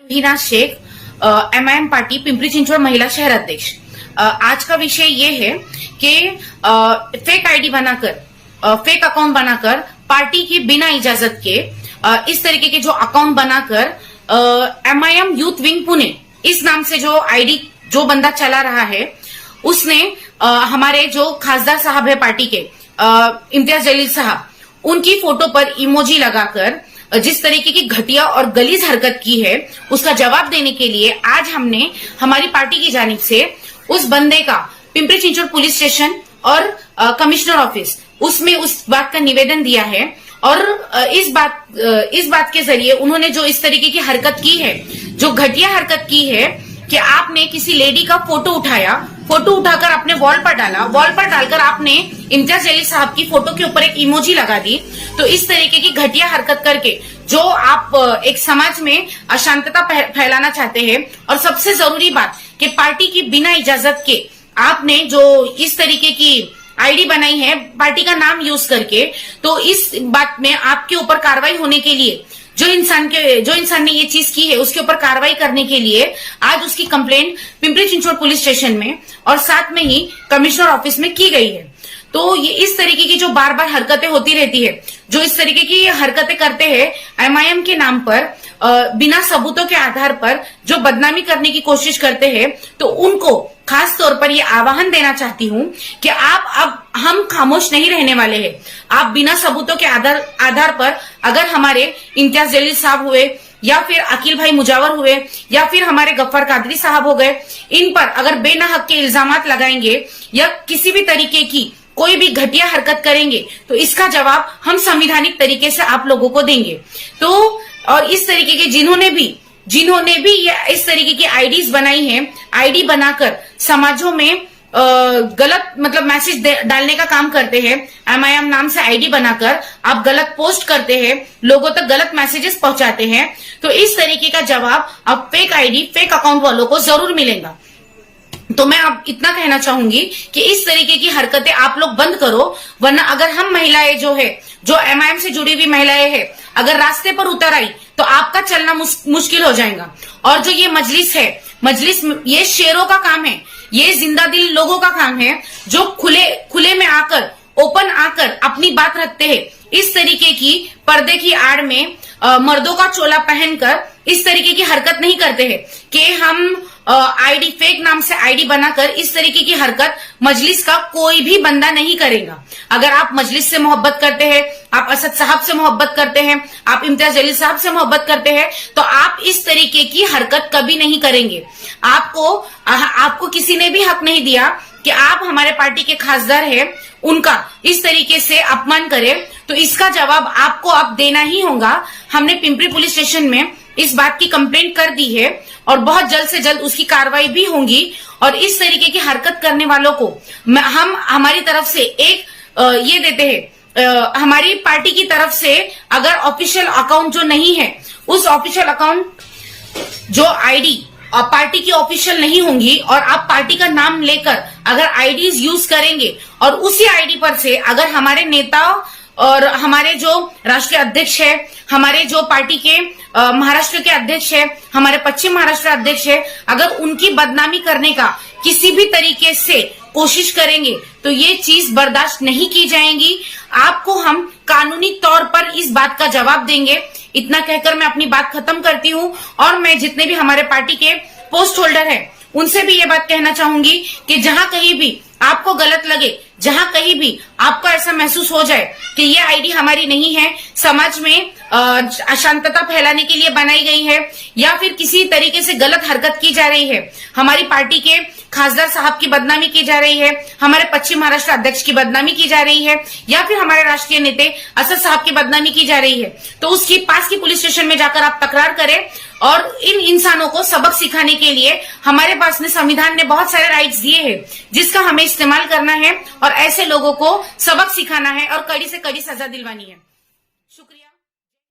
Hina Sheikh, MIM party Pimpri Chinchwad महिला शहर अध्यक्ष। आज का विषय ये है कि फेक आईडी बनाकर, फेक अकाउंट बनाकर पार्टी की बिना इजाजत के इस तरीके के जो अकाउंट बनाकर MIM यूथ विंग पुणे इस नाम से जो आईडी जो बंदा चला रहा है, उसने हमारे जो खासदार साहब है पार्टी के, इम्तियाज जलील साहब, उनकी फोटो पर इमोजी लगाकर जिस तरीके की घटिया और गलीज हरकत की है, उसका जवाब देने के लिए आज हमने हमारी पार्टी की जानिब से उस बंदे का पिंपरी चिंचवड पुलिस स्टेशन और कमिश्नर ऑफिस उसमें उस बात का निवेदन दिया है। और इस बात के जरिए उन्होंने जो इस तरीके की हरकत की है, जो घटिया हरकत की है कि आपने किसी लेडी का फोटो उठाया, फोटो उठाकर आपने वॉल पर डाला, वॉल पर डालकर आपने इम्तियाज जलील साहब की फोटो के ऊपर एक इमोजी लगा दी। तो इस तरीके की घटिया हरकत करके जो आप एक समाज में अशांतता फैलाना चाहते हैं, और सबसे जरूरी बात कि पार्टी की बिना इजाजत के आपने जो इस तरीके की आईडी बनाई है पार्टी का नाम यूज करके, तो इस बात में आपके ऊपर कार्रवाई होने के लिए जो इंसान ने ये चीज की है उसके ऊपर कार्रवाई करने के लिए आज उसकी complaint Pimpri Chinchwad police station में और साथ में ही कमिश्नर ऑफिस में की गई है। तो ये इस तरीके की जो बार बार हरकतें होती रहती है, जो इस तरीके की हरकतें करते हैं MIM के नाम पर, बिना सबूतों के आधार पर जो बदनामी करने की कोशिश करते हैं, तो उनको खास तौर पर ये आह्वान देना चाहती हूं कि अब हम खामोश नहीं रहने वाले हैं। आप बिना सबूतों के आधार पर अगर हमारे इम्तियाज जलील साहब हुए, या फिर अकील भाई मुजावर हुए, या फिर हमारे गफ्फार कादरी साहब हो गए, इन पर अगर बेनाहक के इल्जामात लगाएंगे या किसी भी तरीके की कोई भी घटिया हरकत करेंगे, तो इसका जवाब हम संविधानिक तरीके से आप लोगों को देंगे। तो और इस तरीके के जिन्होंने भी ये इस तरीके की आईडीज बनाई हैं, आईडी बनाकर समाजों में गलत मतलब मैसेज डालने का काम करते हैं, MIM नाम से आईडी बनाकर आप गलत पोस्ट करते हैं, लोगों तक गलत मैसेजेस पहुंचाते हैं, तो इस तरीके का जवाब अब फेक आईडी, फेक अकाउंट वालों को जरूर मिलेगा। तो मैं अब इतना कहना चाहूंगी कि इस तरीके की हरकतें आप लोग बंद करो, वरना अगर हम महिलाएं जो MIM से जुड़ी हुई महिलाएं हैं, अगर रास्ते पर उतर आई तो आपका चलना मुश्किल हो जाएगा। और जो ये मजलिस है, ये शेरों का काम है, ये जिंदा दिल लोगों का काम है, जो खुले में आकर, ओपन आकर अपनी बात रखते हैं। इस तरीके की पर्दे की आड़ में मर्दों का चोला पहनकर इस तरीके की हरकत नहीं करते हैं कि हम आईडी, फेक नाम से आईडी बनाकर इस तरीके की हरकत मजलिस का कोई भी बंदा नहीं करेगा। अगर आप मजलिस से मोहब्बत करते हैं, आप असद साहब से मोहब्बत करते हैं, आप इम्तियाज जलील साहब से मोहब्बत करते हैं, तो आप इस तरीके की हरकत कभी नहीं करेंगे। आपको किसी ने भी हक नहीं दिया कि आप हमारे पार्टी के खासदार हैं, उनका इस तरीके से अपमान करें, तो इसका जवाब आपको अब देना ही होगा। हमने पिंपरी पुलिस स्टेशन में इस बात की कंप्लेंट कर दी है और बहुत जल्द से जल्द उसकी कार्रवाई भी होगी। और इस तरीके की हरकत करने वालों को हम हमारी तरफ से एक ये देते हैं, हमारी पार्टी की तरफ से अगर ऑफिशियल अकाउंट जो नहीं है, उस ऑफिशियल अकाउंट जो आईडी पार्टी की ऑफिशियल नहीं होंगी और आप पार्टी का नाम लेकर अगर आईडीज यूज करेंगे और उसी आईडी पर से अगर हमारे नेता और हमारे जो राष्ट्रीय अध्यक्ष है, हमारे जो पार्टी के महाराष्ट्र के अध्यक्ष है, हमारे पश्चिम महाराष्ट्र अध्यक्ष है, अगर उनकी बदनामी करने का किसी भी तरीके से कोशिश करेंगे, तो ये चीज बर्दाश्त नहीं की जाएगी। आपको हम कानूनी तौर पर इस बात का जवाब देंगे। इतना कहकर मैं अपनी बात खत्म करती हूँ। और मैं जितने भी हमारे पार्टी के पोस्ट होल्डर हैं, उनसे भी ये बात कहना चाहूंगी कि जहां कहीं भी आपको गलत लगे, जहां कहीं भी आपको ऐसा महसूस हो जाए कि ये आईडी हमारी नहीं है, समाज में अशांतता फैलाने के लिए बनाई गई है, या फिर किसी तरीके से गलत हरकत की जा रही है, हमारी पार्टी के खासदार साहब की बदनामी की जा रही है, हमारे पश्चिम महाराष्ट्र अध्यक्ष की बदनामी की जा रही है, या फिर हमारे राष्ट्रीय नेता असद साहब की बदनामी की जा रही है, तो उसकी पास की पुलिस स्टेशन में जाकर आप तकरार करें। और इन इंसानों को सबक सिखाने के लिए हमारे पास में संविधान ने बहुत सारे राइट्स दिए हैं, जिसका हमें इस्तेमाल करना है और ऐसे लोगों को सबक सिखाना है और कड़ी से कड़ी सजा दिलवानी है।